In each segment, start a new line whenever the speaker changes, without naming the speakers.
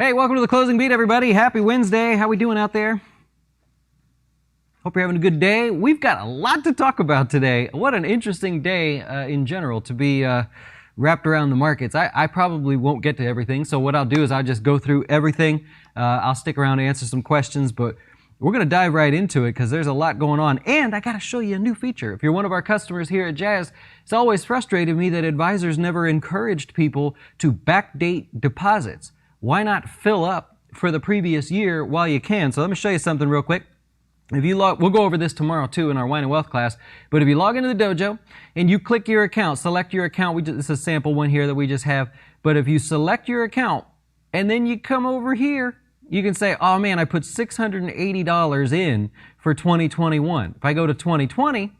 Hey, welcome to the Closing Beat, everybody. Happy Wednesday. How we doing out there? Hope you're having a good day. We've got a lot to talk about today. What an interesting day in general to be wrapped around the markets. I probably won't get to everything, so what I'll do is I'll just go through everything. I'll stick around to answer some questions, but we're going to dive right into it because there's a lot going on. And I got to show you a new feature. If you're one of our customers here at Jazz, it's always frustrated me that advisors never encouraged people to backdate deposits. Why not fill up for the previous year while you can? So let me show you something real quick. If you log, we'll go over this tomorrow too in our Wine and Wealth class, but if you log into the dojo and you click your account, select your account, this is a sample one here that we just have, but if you select your account and then you come over here, you can say, oh man, I put $680 in for 2021. If I go to 2020,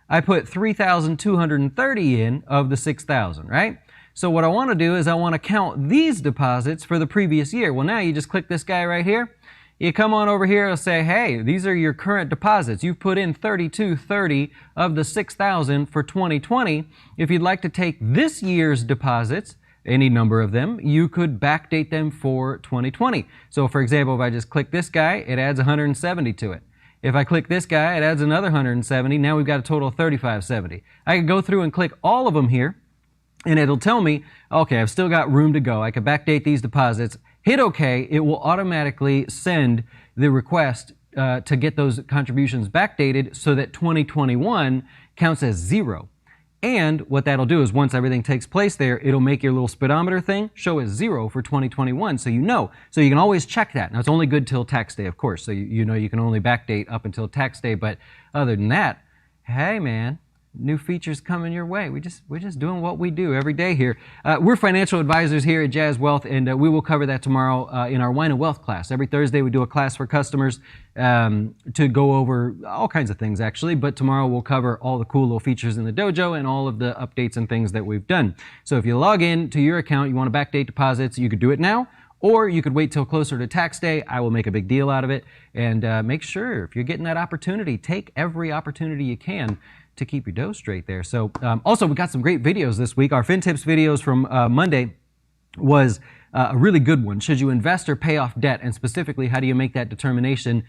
I put $3,230 in of the $6,000, right? So what I want to do is I want to count these deposits for the previous year. Well, now you just click this guy right here. You come on over here and say, hey, these are your current deposits. You've put in $3,230 of the $6,000 for 2020. If you'd like to take this year's deposits, any number of them, you could backdate them for 2020. So for example, if I just click this guy, it adds 170 to it. If I click this guy, it adds another 170. Now we've got a total of 3,570. I could go through and click all of them here, and it'll tell me, okay, I've still got room to go. I can backdate these deposits. Hit OK. It will automatically send the request to get those contributions backdated so that 2021 counts as zero. And what that'll do is once everything takes place there, it'll make your little speedometer thing show as zero for 2021, so you know. So you can always check that. Now, it's only good till tax day, of course, so you know you can only backdate up until tax day. But other than that, hey, man, new features coming your way. We're just doing what we do every day here. We're financial advisors here at Jazz Wealth, and we will cover that tomorrow in our Wine and Wealth class. Every Thursday we do a class for customers to go over all kinds of things, actually. But tomorrow we'll cover all the cool little features in the dojo and all of the updates and things that we've done. So if you log in to your account, you want to backdate deposits, you could do it now. Or you could wait till closer to tax day. I will make a big deal out of it. And make sure, if you're getting that opportunity, take every opportunity you can to keep your dough straight there. So also, we got some great videos this week. Our FinTips videos from Monday was a really good one. Should you invest or pay off debt? And specifically, how do you make that determination?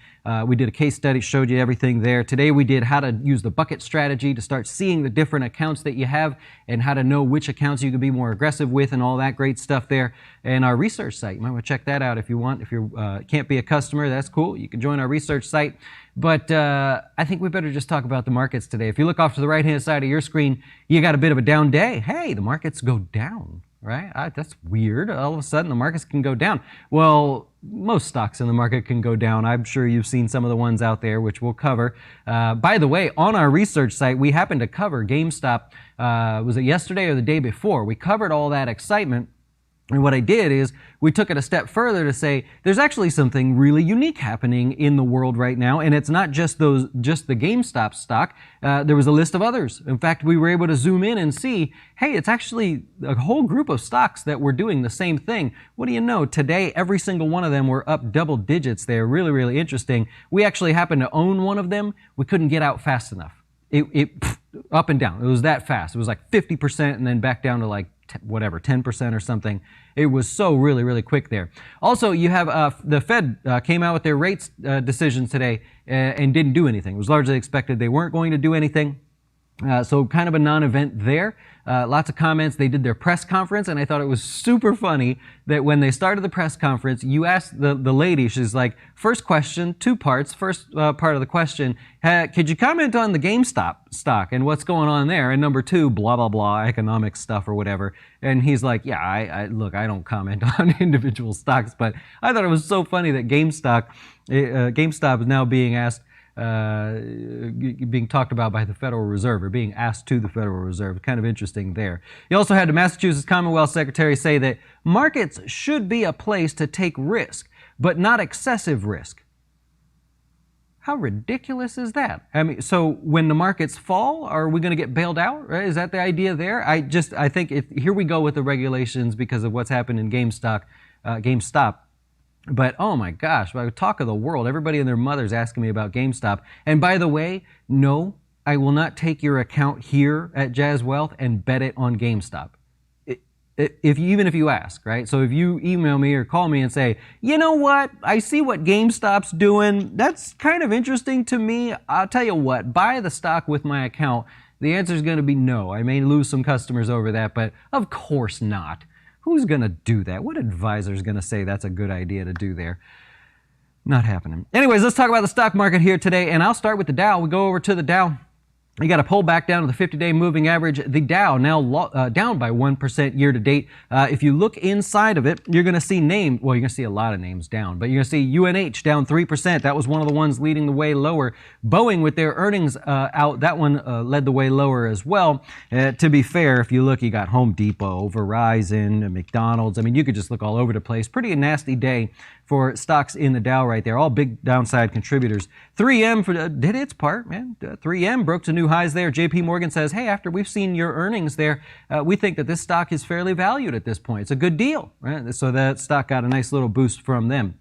We did a case study, showed you everything there. Today, we did how to use the bucket strategy to start seeing the different accounts that you have and how to know which accounts you can be more aggressive with and all that great stuff there. And our research site, you might want to check that out if you want. If you can't be a customer, that's cool. You can join our research site. But I think we better just talk about the markets today. If you look off to the right-hand side of your screen, you got a bit of a down day. Hey, the markets go down, right? That's weird. All of a sudden, the markets can go down. Well, most stocks in the market can go down. I'm sure you've seen some of the ones out there, which we'll cover. By the way, on our research site, we happened to cover GameStop. Was it yesterday or the day before? We covered all that excitement. And what I did is we took it a step further to say there's actually something really unique happening in the world right now, and it's not just the GameStop stock. There was a list of others. In fact, we were able to zoom in and see, hey, it's actually a whole group of stocks that were doing the same thing. What do you know? Today, every single one of them were up double digits there. Really, really interesting. We actually happened to own one of them. We couldn't get out fast enough. It up and down. It was that fast. It was like 50% and then back down to like whatever, 10% or something. It was so really, really quick there. Also, you have the Fed came out with their rates decisions today and didn't do anything. It was largely expected they weren't going to do anything. So kind of a non-event there. Lots of comments. They did their press conference, and I thought it was super funny that when they started the press conference, you asked the lady, she's like, first question, two parts. First part of the question, could you comment on the GameStop stock and what's going on there? And number two, blah, blah, blah, economic stuff or whatever. And he's like, yeah, look, I don't comment on individual stocks, but I thought it was so funny that GameStop is now being asked, being talked about by the Federal Reserve, or being asked to the Federal Reserve. Kind of interesting there. You also had the Massachusetts Commonwealth Secretary say that markets should be a place to take risk, but not excessive risk. How ridiculous is that? I mean, so when the markets fall, are we going to get bailed out? Right? Is that the idea there? I think here we go with the regulations because of what's happened in GameStop. But oh my gosh, by the talk of the world, everybody and their mother's asking me about GameStop. And by the way, no, I will not take your account here at Jazz Wealth and bet it on GameStop. even if you ask, right? So if you email me or call me and say, you know what, I see what GameStop's doing. That's kind of interesting to me. I'll tell you what, buy the stock with my account. The answer is going to be no. I may lose some customers over that, but of course not. Who's going to do that? What advisor is going to say that's a good idea to do there? Not happening. Anyways, let's talk about the stock market here today, and I'll start with the Dow. We go over to the Dow. You got a pull back down to the 50-day moving average. The Dow now down by 1% year to date. If you look inside of it, you're going to see you're going to see a lot of names down, but you're going to see UNH down 3%. That was one of the ones leading the way lower. Boeing with their earnings out, that one led the way lower as well. To be fair, if you look, you got Home Depot, Verizon, McDonald's. I mean, you could just look all over the place. Pretty nasty day for stocks in the Dow right there. All big downside contributors. 3M did its part, man. 3M broke to new highs there. JP Morgan says, hey, after we've seen your earnings there, we think that this stock is fairly valued at this point. It's a good deal, right? So that stock got a nice little boost from them.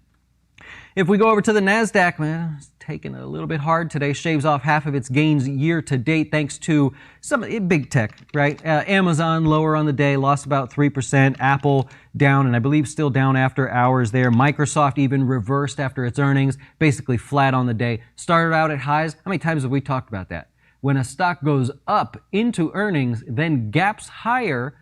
If we go over to the NASDAQ, man, it's taking it a little bit hard today. Shaves off half of its gains year to date thanks to some big tech, right? Amazon lower on the day, lost about 3%. Apple down, and I believe still down after hours there. Microsoft even reversed after its earnings, basically flat on the day. Started out at highs. How many times have we talked about that? When a stock goes up into earnings, then gaps higher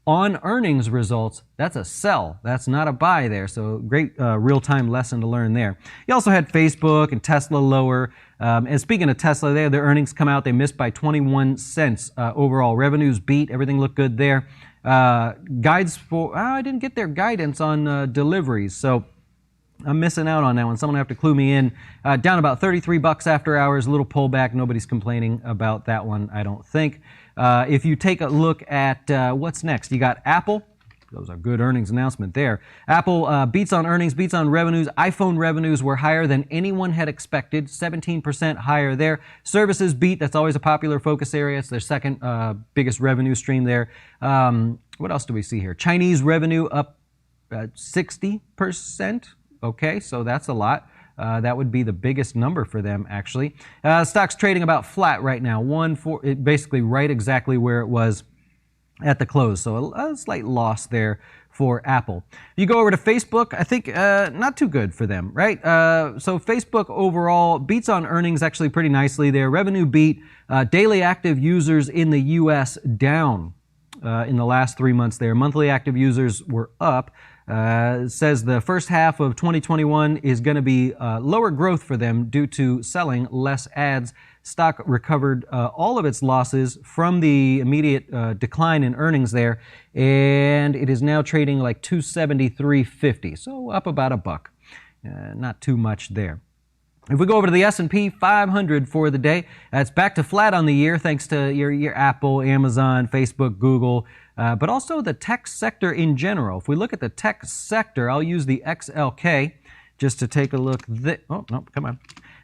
on earnings results, that's a sell. That's not a buy there. So great real-time lesson to learn there. You also had Facebook and Tesla lower. And speaking of Tesla there, their earnings come out. They missed by 21 cents overall. Revenues beat. Everything looked good there. Guides for, I didn't get their guidance on deliveries. So I'm missing out on that one. Someone will have to clue me in. Down about 33 bucks after hours, a little pullback. Nobody's complaining about that one, I don't think. If you take a look at what's next, you got Apple. Those are good earnings announcement there. Apple beats on earnings, beats on revenues. iPhone revenues were higher than anyone had expected, 17% higher there. Services beat. That's always a popular focus area. It's their second biggest revenue stream there. What else do we see here? Chinese revenue up 60%. Okay, so that's a lot. That would be the biggest number for them, actually. Stock's trading about flat right now, basically right exactly where it was at the close. So a slight loss there for Apple. You go over to Facebook, I think not too good for them, right? So Facebook overall beats on earnings actually pretty nicely there. Revenue beat, daily active users in the U.S. down in the last 3 months there. Monthly active users were up. It says the first half of 2021 is going to be lower growth for them due to selling less ads. Stock recovered all of its losses from the immediate decline in earnings there, and it is now trading like $273.50, so up about $1. Not too much there. If we go over to the S&P 500 for the day, it's back to flat on the year thanks to your Apple, Amazon, Facebook, Google, but also the tech sector in general. If we look at the tech sector, I'll use the XLK just to take a look. Oh, no, come on.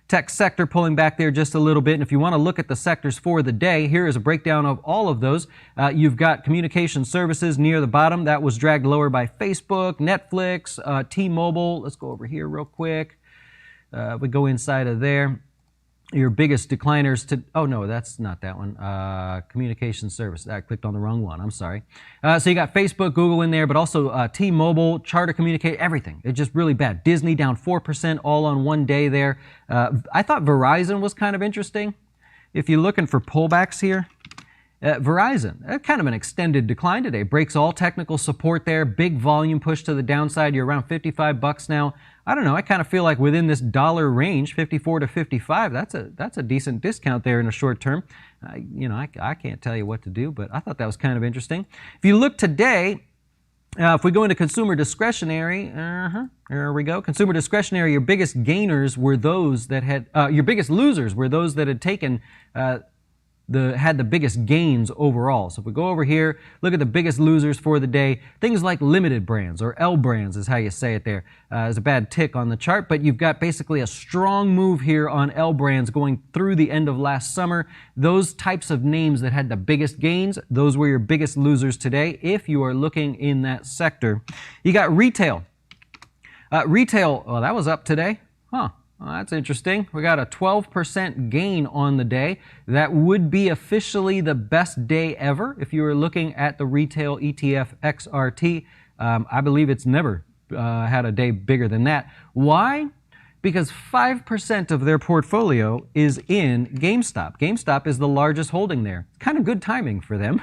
Tech sector pulling back there just a little bit. And if you want to look at the sectors for the day, here is a breakdown of all of those. You've got communication services near the bottom. That was dragged lower by Facebook, Netflix, T-Mobile. Let's go over here real quick. We go inside of there. Your biggest decliners oh no, that's not that one. Communication service. I clicked on the wrong one. I'm sorry. So you got Facebook, Google in there, but also T-Mobile, Charter Communicate, everything. It's just really bad. Disney down 4% all on one day there. I thought Verizon was kind of interesting. If you're looking for pullbacks here, Verizon, kind of an extended decline today. Breaks all technical support there. Big volume push to the downside. You're around $55 now. I don't know. I kind of feel like within this dollar range, 54 to 55, that's a decent discount there in the short term. I can't tell you what to do, but I thought that was kind of interesting. If you look today, if we go into consumer discretionary, here we go. Consumer discretionary, your biggest gainers were those that had, your biggest losers were those that had taken had the biggest gains overall. So if we go over here, look at the biggest losers for the day, things like limited brands, or L brands is how you say it there. There's a bad tick on the chart, but you've got basically a strong move here on L brands going through the end of last summer. Those types of names that had the biggest gains, those were your biggest losers today if you are looking in that sector. You got retail. Retail, well, that was up today. Huh. Well, that's interesting. We got a 12% gain on the day. That would be officially the best day ever if you were looking at the retail ETF XRT. I believe it's never had a day bigger than that. Why? Because 5% of their portfolio is in GameStop. GameStop is the largest holding there. Kind of good timing for them.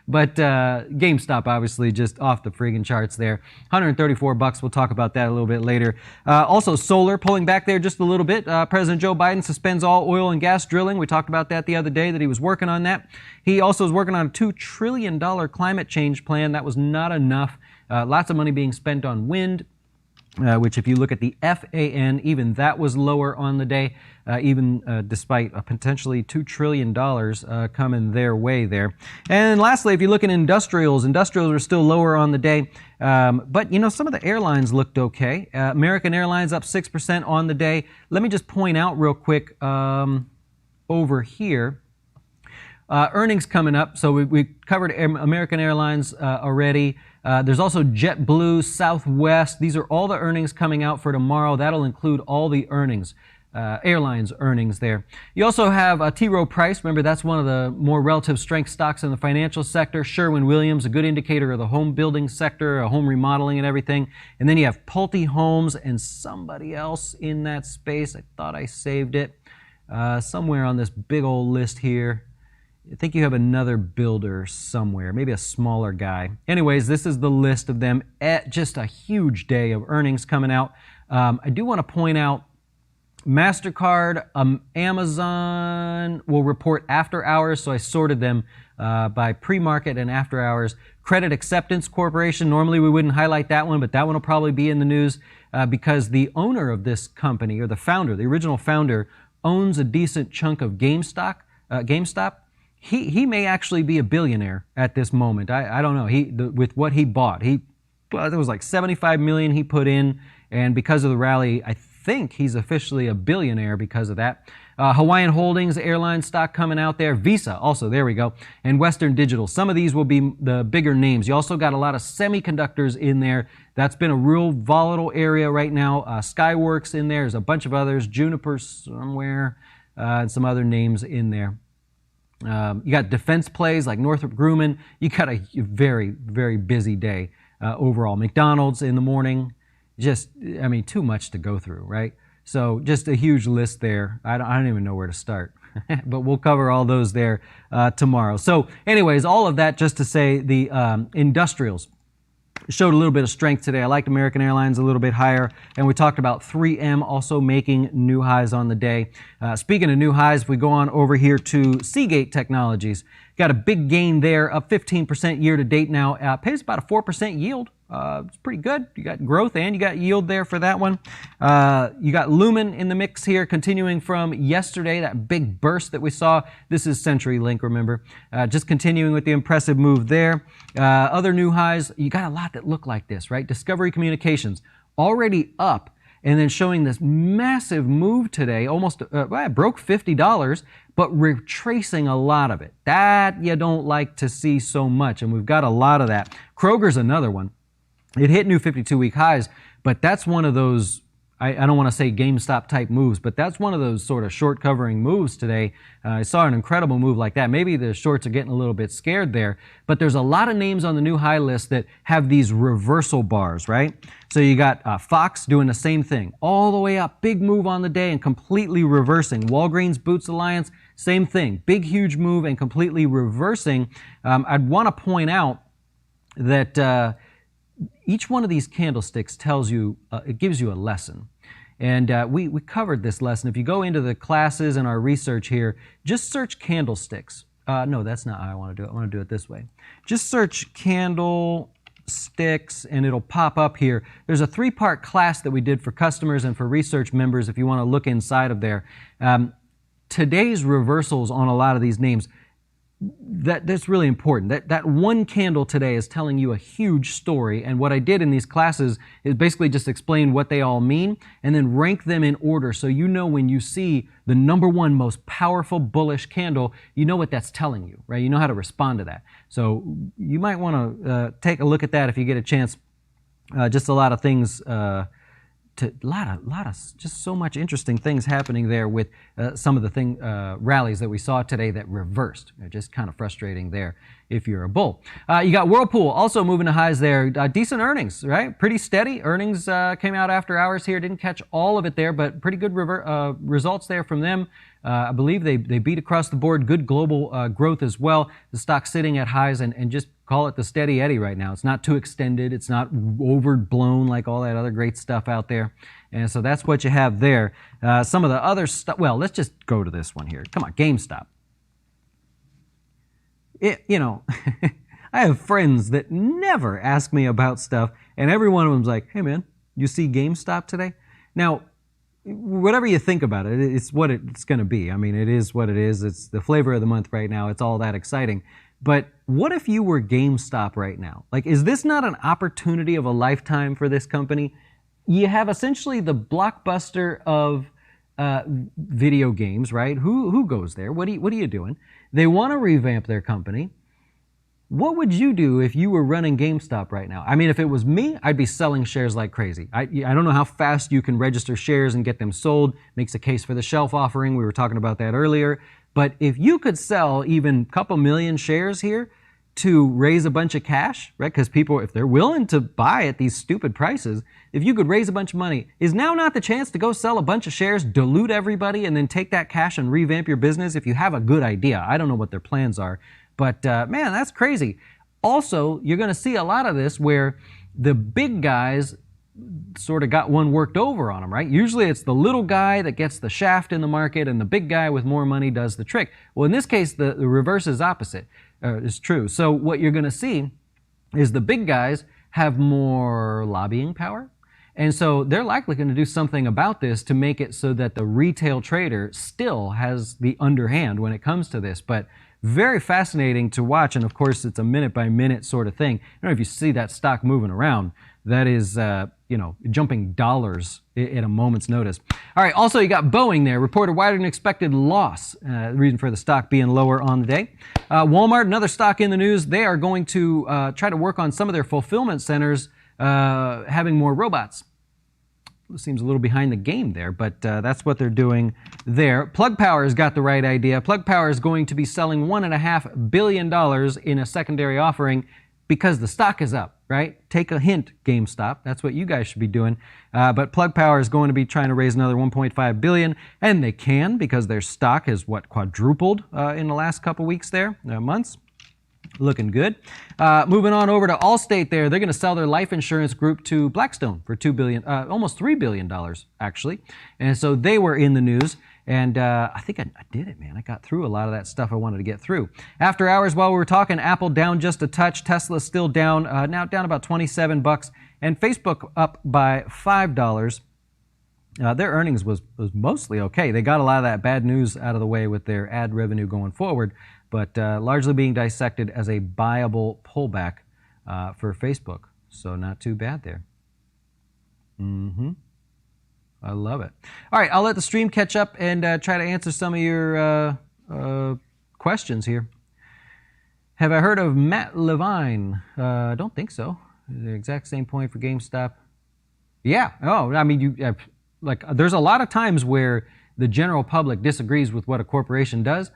But GameStop obviously just off the friggin' charts there. 134 bucks. We'll talk about that a little bit later. Also solar pulling back there just a little bit. President Joe Biden suspends all oil and gas drilling. We talked about that the other day, that he was working on that. He also is working on a $2 trillion climate change plan. That was not enough. Lots of money being spent on wind. Which if you look at the FAN, even that was lower on the day, even despite a potentially $2 trillion coming their way there. And lastly, if you look at industrials are still lower on the day. But, you know, some of the airlines looked okay. American Airlines up 6% on the day. Let me just point out real quick over here. Earnings coming up. So we covered American Airlines already. There's also JetBlue, Southwest. These are all the earnings coming out for tomorrow. That'll include all the earnings, airlines earnings there. You also have T. Rowe Price. Remember, that's one of the more relative strength stocks in the financial sector. Sherwin-Williams, a good indicator of the home building sector, home remodeling and everything. And then you have Pulte Homes and somebody else in that space. I thought I saved it somewhere on this big old list here. I think you have another builder somewhere, maybe a smaller guy. Anyways, this is the list of them. Just a huge day of earnings coming out. I do want to point out MasterCard, Amazon will report after hours, so I sorted them by pre-market and after hours. Credit Acceptance Corporation, normally we wouldn't highlight that one, but that one will probably be in the news because the owner of this company, or the founder, the original founder, owns a decent chunk of GameStop. He may actually be a billionaire at this moment. I don't know. With what he bought, there was like $75 million he put in, and because of the rally, I think he's officially a billionaire because of that. Hawaiian Holdings, airline stock coming out there. Visa, also, there we go. And Western Digital. Some of these will be the bigger names. You also got a lot of semiconductors in there. That's been a real volatile area right now. Skyworks in there. There's a bunch of others. Juniper somewhere, and some other names in there. You got defense plays like Northrop Grumman. You got a very, very busy day overall. McDonald's in the morning. Just, I mean, too much to go through, right? So just a huge list there. I don't even know where to start. But we'll cover all those there tomorrow. So anyways, all of that just to say the industrials showed a little bit of strength today. I liked American Airlines a little bit higher. And we talked about 3M also making new highs on the day. Speaking of new highs, if we go on over here to Seagate Technologies, got a big gain there, up 15% year to date now. Pays about a 4% yield. It's pretty good. You got growth and you got yield there for that one. You got Lumen in the mix here, continuing from yesterday, that big burst that we saw. This is CenturyLink, remember. Just continuing with the impressive move there. Other new highs, you got a lot that look like this, right? Discovery Communications, already up and then showing this massive move today, almost broke $50, but retracing a lot of it. That you don't like to see so much, and we've got a lot of that. Kroger's another one. It hit new 52-week highs, but that's one of those, I don't want to say GameStop type moves, but that's one of those sort of short covering moves today. I saw an incredible move like that. Maybe the shorts are getting a little bit scared there, but there's a lot of names on the new high list that have these reversal bars, right? So you got Fox doing the same thing, all the way up, big move on the day and completely reversing. Walgreens Boots Alliance, same thing, big, huge move and completely reversing. I'd want to point out that each one of these candlesticks tells you, it gives you a lesson. And we covered this lesson. If you go into the classes and our research here, just search candlesticks. No, that's not how I want to do it. I want to do it this way. Just search candlesticks and it'll pop up here. There's a 3-part class that we did for customers and for research members if you want to look inside of there. Today's reversals on a lot of these names, that's really important. That one candle today is telling you a huge story, and what I did in these classes is basically just explain what they all mean and then rank them in order so you know when you see the number one most powerful bullish candle, you know what that's telling you, right? You know how to respond to that. So you might want to take a look at that if you get a chance. Just a lot of things lot of just so much interesting things happening there with some of the rallies that we saw today that reversed. Just kind of frustrating there if you're a bull. You got Whirlpool also moving to highs there. Decent earnings, right? Pretty steady. Earnings came out after hours here. Didn't catch all of it there, but pretty good results there from them. I believe they beat across the board. Good global growth as well. The stock sitting at highs and just call it the steady Eddie right now. It's not too extended. It's not overblown like all that other great stuff out there. And so that's what you have there. Some of the other stuff, well, let's just go to this one here. Come on, GameStop. I have friends that never ask me about stuff, and every one of them's like, hey man, you see GameStop today? Now, whatever you think about it, it's what it's going to be. I mean, it is what it is. It's the flavor of the month right now. It's all that exciting. But what if you were GameStop right now? Like, is this not an opportunity of a lifetime for this company? You have essentially the Blockbuster of video games, right? Who goes there? What are you doing? They want to revamp their company. What would you do if you were running GameStop right now? I mean, if it was me, I'd be selling shares like crazy. I don't know how fast you can register shares and get them sold. Makes a case for the shelf offering. We were talking about that earlier. But if you could sell even a couple million shares here to raise a bunch of cash, right? Because people, if they're willing to buy at these stupid prices, if you could raise a bunch of money, is now not the chance to go sell a bunch of shares, dilute everybody, and then take that cash and revamp your business if you have a good idea? I don't know what their plans are, but man, that's crazy. Also, you're going to see a lot of this where the big guys sort of got one worked over on them, right? Usually it's the little guy that gets the shaft in the market and the big guy with more money does the trick. Well, in this case, the reverse is opposite, is true. So what you're going to see is the big guys have more lobbying power. And so they're likely going to do something about this to make it so that the retail trader still has the underhand when it comes to this. But very fascinating to watch. And of course, it's a minute by minute sort of thing. I don't know if you see that stock moving around. That is, jumping dollars at a moment's notice. All right, also you got Boeing there. Reported wider than expected loss. The reason for the stock being lower on the day. Walmart, another stock in the news. They are going to try to work on some of their fulfillment centers having more robots. Seems a little behind the game there, but that's what they're doing there. Plug Power has got the right idea. Plug Power is going to be selling $1.5 billion in a secondary offering because the stock is up, right? Take a hint, GameStop. That's what you guys should be doing. But Plug Power is going to be trying to raise another $1.5 billion, and they can because their stock has, quadrupled in the last couple weeks there, months. Looking good. Moving on over to Allstate there. They're going to sell their life insurance group to Blackstone for $2 billion, almost $3 billion, actually. And so they were in the news. And I think I did it, man. I got through a lot of that stuff I wanted to get through. After hours, while we were talking, Apple down just a touch. Tesla still down, now down about $27. And Facebook up by $5. Their earnings was mostly okay. They got a lot of that bad news out of the way with their ad revenue going forward, but largely being dissected as a buyable pullback for Facebook. So not too bad there. I love it. All right, I'll let the stream catch up and try to answer some of your questions here. Have I heard of Matt Levine? I don't think so. The exact same point for GameStop. Yeah. Oh, I mean, there's a lot of times where the general public disagrees with what a corporation does.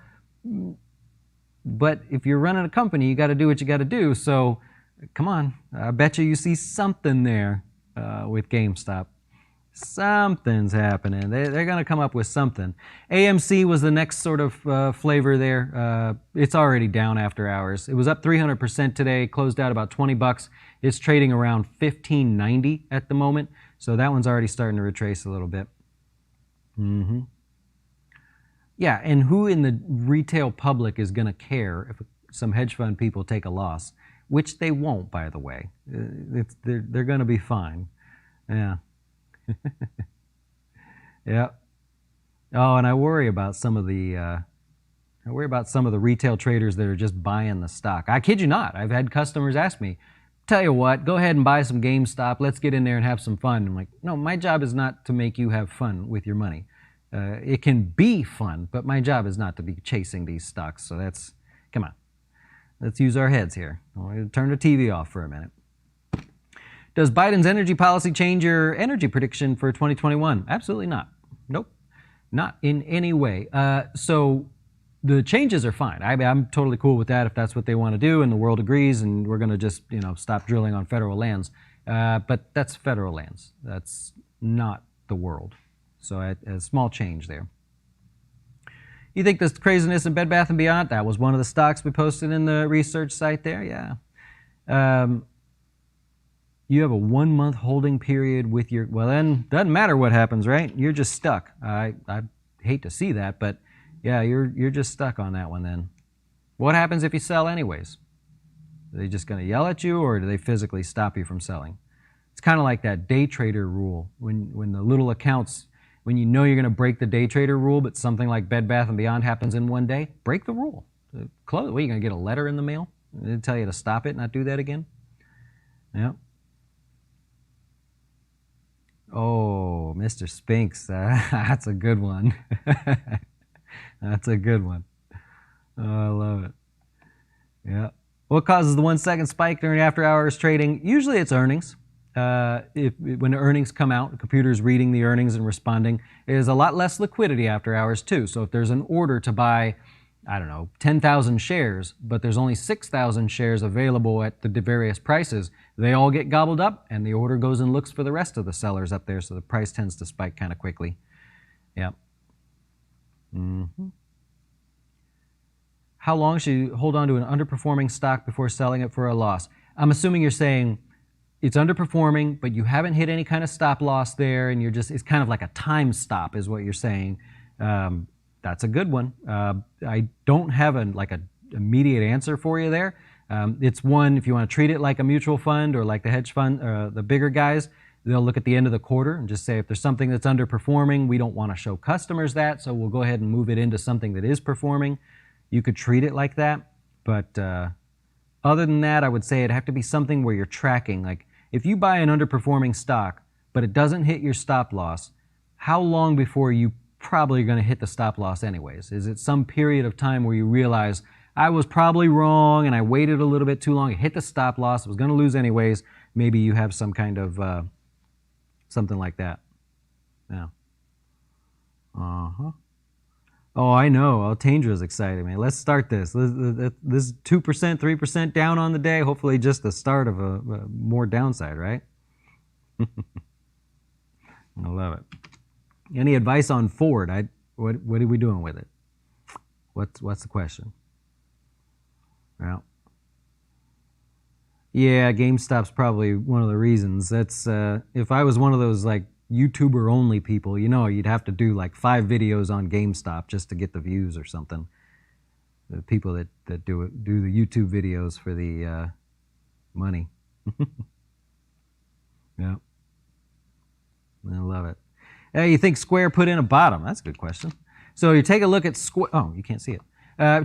But if you're running a company, you got to do what you got to do. So, come on. I bet you see something there with GameStop. Something's happening. They're going to come up with something. AMC was the next sort of flavor there. It's already down after hours. It was up 300% today, closed out about $20. It's trading around $15.90 at the moment. So that one's already starting to retrace a little bit. Yeah, and who in the retail public is going to care if some hedge fund people take a loss? Which they won't, by the way. They're going to be fine. Yeah. Yeah. Oh, and I worry about some of the retail traders that are just buying the stock. I kid you not. I've had customers ask me, tell you what, go ahead and buy some GameStop. Let's get in there and have some fun. I'm like, no, my job is not to make you have fun with your money. It can be fun, but my job is not to be chasing these stocks. So come on. Let's use our heads here. I'll turn the TV off for a minute. Does Biden's energy policy change your energy prediction for 2021? Absolutely not. Nope. Not in any way. So the changes are fine. I'm totally cool with that if that's what they want to do and the world agrees and we're going to just, stop drilling on federal lands. But that's federal lands. That's not the world. So a small change there. You think this craziness in Bed Bath & Beyond? That was one of the stocks we posted in the research site there, yeah. You have a 1 month holding period with your, well then, doesn't matter what happens, right? You're just stuck. I hate to see that, but yeah, you're just stuck on that one then. What happens if you sell anyways? Are they just going to yell at you or do they physically stop you from selling? It's kind of like that day trader rule. When the little accounts, when you know you're going to break the day trader rule, but something like Bed Bath & Beyond happens in one day, break the rule. Close. What, are you going to get a letter in the mail? They tell you to stop it, not do that again? Yeah. Oh, Mr. Spinks, that's a good one. That's a good one. Oh, I love it. Yeah. What causes the 1 second spike during after hours trading? Usually it's earnings. When the earnings come out, the computer's reading the earnings and responding. There's a lot less liquidity after hours too. So if there's an order to buy, I don't know, 10,000 shares, but there's only 6,000 shares available at the various prices, they all get gobbled up and the order goes and looks for the rest of the sellers up there. So the price tends to spike kind of quickly. Yep. Mm-hmm. How long should you hold on to an underperforming stock before selling it for a loss? I'm assuming you're saying it's underperforming, but you haven't hit any kind of stop loss there and it's kind of like a time stop is what you're saying. That's a good one. I don't have an immediate answer for you there. It's one, if you want to treat it like a mutual fund or like the hedge fund, the bigger guys, they'll look at the end of the quarter and just say, if there's something that's underperforming, we don't want to show customers that, so we'll go ahead and move it into something that is performing. You could treat it like that. But other than that, I would say it'd have to be something where you're tracking. Like if you buy an underperforming stock, but it doesn't hit your stop loss, how long before you probably going to hit the stop loss anyways? Is it some period of time where you realize I was probably wrong and I waited a little bit too long, it hit the stop loss, I was going to lose anyways? Maybe you have some kind of something like that. Yeah. Uh-huh. Oh, I know. Altandra's excited, man. Let's start this. This 2%, 3% down on the day. Hopefully just the start of a more downside, right? I love it. Any advice on Ford? What are we doing with it? What's the question? Well, yeah, GameStop's probably one of the reasons. That's if I was one of those like YouTuber only people, you'd have to do like 5 videos on GameStop just to get the views or something. The people that do the YouTube videos for the money. Yeah, I love it. You think Square put in a bottom? That's a good question. So you take a look at Square. Oh, you can't see it.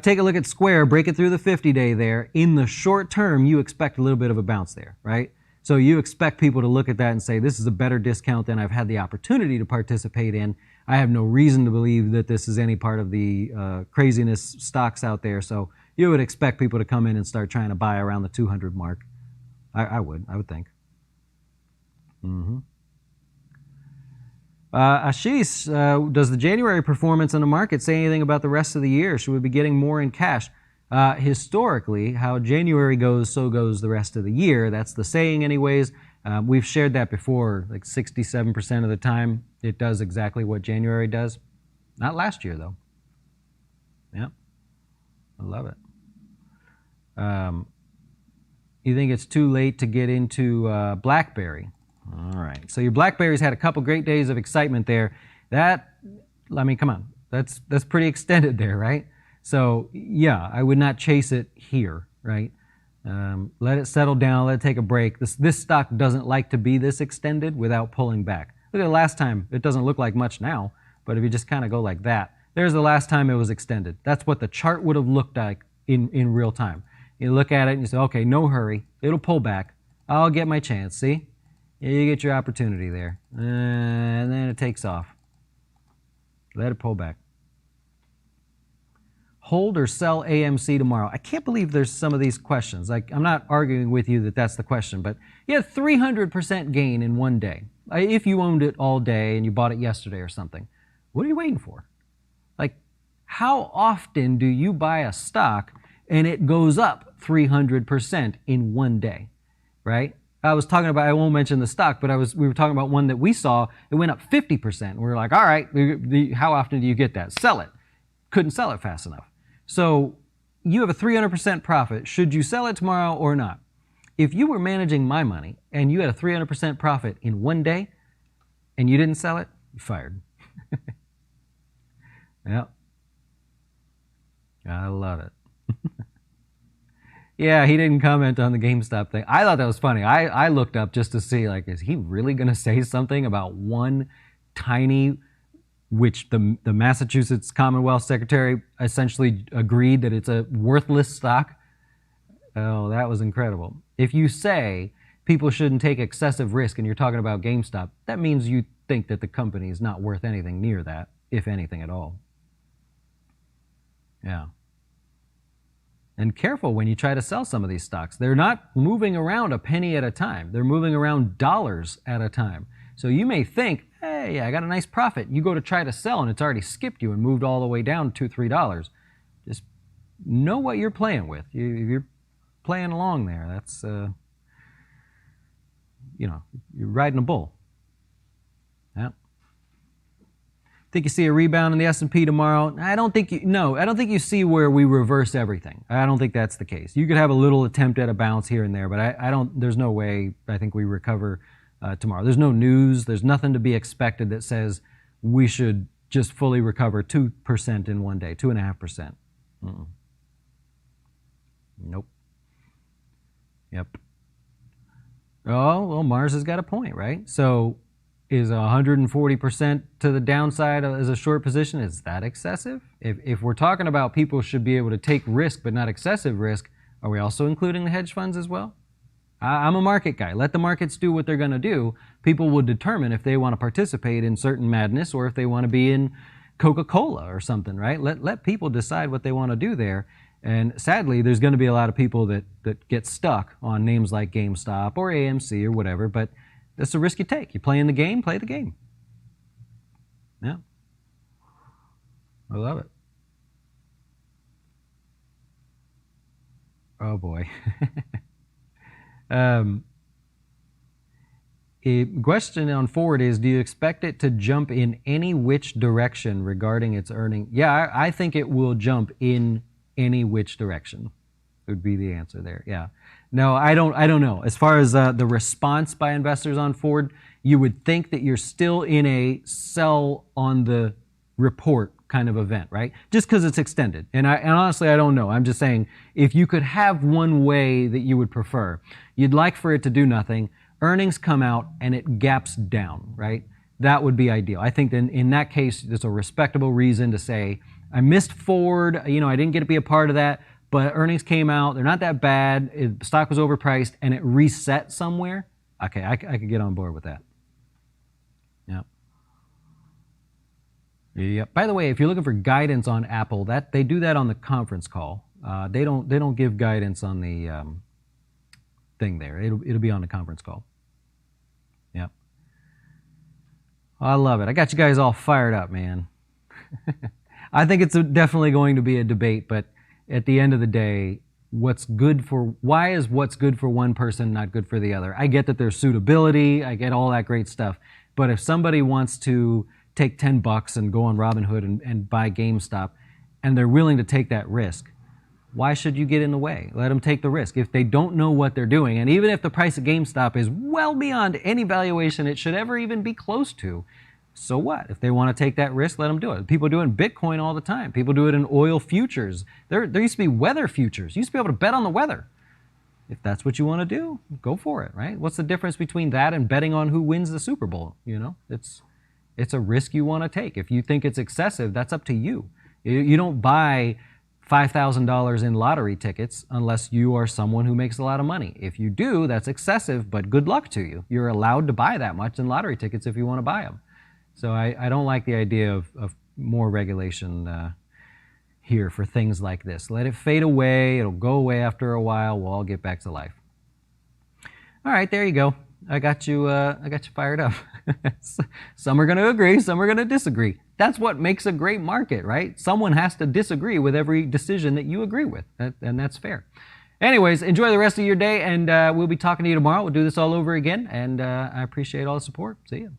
Take a look at Square, break it through the 50-day there. In the short term, you expect a little bit of a bounce there, right? So you expect people to look at that and say, this is a better discount than I've had the opportunity to participate in. I have no reason to believe that this is any part of the craziness stocks out there. So you would expect people to come in and start trying to buy around the 200 mark. I would think. Mm-hmm. Ashish, does the January performance in the market say anything about the rest of the year? Should we be getting more in cash? Historically, how January goes, so goes the rest of the year. That's the saying anyways. We've shared that before, like 67% of the time it does exactly what January does. Not last year though. Yep, I love it. You think it's too late to get into BlackBerry? All right, so your BlackBerry's had a couple great days of excitement there. Come on, that's pretty extended there, right? So yeah, I would not chase it here, right? Let it settle down, let it take a break. This stock doesn't like to be this extended without pulling back. Look at the last time, it doesn't look like much now, but if you just kind of go like that, there's the last time it was extended. That's what the chart would have looked like in real time. You look at it and you say, okay, no hurry, it'll pull back. I'll get my chance, see? You get your opportunity there. And then it takes off. Let it pull back. hold or sell AMC tomorrow? I can't believe there's some of these questions. Like, I'm not arguing with you that that's the question, but you had 300% gain in one day. If you owned it all day and you bought it yesterday or something, what are you waiting for? Like, how often do you buy a stock and it goes up 300% in one day, right? I was talking about, I won't mention the stock, but we were talking about one that we saw, it went up 50%. We were like, all right, how often do you get that? Sell it. Couldn't sell it fast enough. So you have a 300% profit. Should you sell it tomorrow or not? If you were managing my money and you had a 300% profit in one day and you didn't sell it, you're fired. Yep. I love it. Yeah, he didn't comment on the GameStop thing. I thought that was funny. I looked up just to see, like, is he really going to say something about one tiny, which the Massachusetts Commonwealth Secretary essentially agreed that it's a worthless stock? Oh, that was incredible. If you say people shouldn't take excessive risk and you're talking about GameStop, that means you think that the company is not worth anything near that, if anything at all. Yeah. And careful when you try to sell some of these stocks. They're not moving around a penny at a time. They're moving around dollars at a time. So you may think, hey, I got a nice profit. You go to try to sell and it's already skipped you and moved all the way down $2, $3. Just know what you're playing with. You're playing along there. That's, you're riding a bull. Yeah. Think you see a rebound in the S&P tomorrow? I don't think you see where we reverse everything. I don't think that's the case. You could have a little attempt at a bounce here and there, but there's no way I think we recover tomorrow. There's no news. There's nothing to be expected that says we should just fully recover 2% in one day, 2.5%. Nope. Yep. Oh, well, Mars has got a point, right? So is 140% to the downside as a short position, is that excessive? If we're talking about people should be able to take risk but not excessive risk, are we also including the hedge funds as well? I'm a market guy. Let the markets do what they're going to do. People will determine if they want to participate in certain madness or if they want to be in Coca-Cola or something, right? Let people decide what they want to do there. And sadly, there's going to be a lot of people that get stuck on names like GameStop or AMC or whatever, but that's the risk you take. You play in the game, play the game. Yeah. I love it. Oh boy. A question on Ford is, do you expect it to jump in any which direction regarding its earning? Yeah, I think it will jump in any which direction would be the answer there. Yeah. No, I don't know. As far as the response by investors on Ford, you would think that you're still in a sell on the report kind of event, right? Just because it's extended. And honestly, I don't know. I'm just saying, if you could have one way that you would prefer, you'd like for it to do nothing, earnings come out and it gaps down, right? That would be ideal. I think then in that case, there's a respectable reason to say, I missed Ford, I didn't get to be a part of that, but earnings came out, they're not that bad, stock was overpriced, and it reset somewhere. Okay, I could get on board with that. Yep. Yep. By the way, if you're looking for guidance on Apple, they do that on the conference call. They don't give guidance on the thing there. It'll be on the conference call. Yep. I love it. I got you guys all fired up, man. I think it's definitely going to be a debate, but at the end of the day, why is what's good for one person not good for the other? I get that there's suitability, I get all that great stuff, but if somebody wants to take $10 and go on Robinhood and buy GameStop, and they're willing to take that risk, why should you get in the way? Let them take the risk. If they don't know what they're doing, and even if the price of GameStop is well beyond any valuation it should ever even be close to, so what? If they want to take that risk, let them do it. People do it in Bitcoin all the time. People do it in oil futures. There used to be weather futures. You used to be able to bet on the weather. If that's what you want to do, go for it, right? What's the difference between that and betting on who wins the Super Bowl? It's a risk you want to take. If you think it's excessive, that's up to you. You don't buy $5,000 in lottery tickets unless you are someone who makes a lot of money. If you do, that's excessive, but good luck to you. You're allowed to buy that much in lottery tickets if you want to buy them. So I don't like the idea of more regulation here for things like this. Let it fade away. It'll go away after a while. We'll all get back to life. All right, there you go. I got you fired up. Some are going to agree, some are going to disagree. That's what makes a great market, right? Someone has to disagree with every decision that you agree with, and that's fair. Anyways, enjoy the rest of your day, and we'll be talking to you tomorrow. We'll do this all over again, and I appreciate all the support. See you.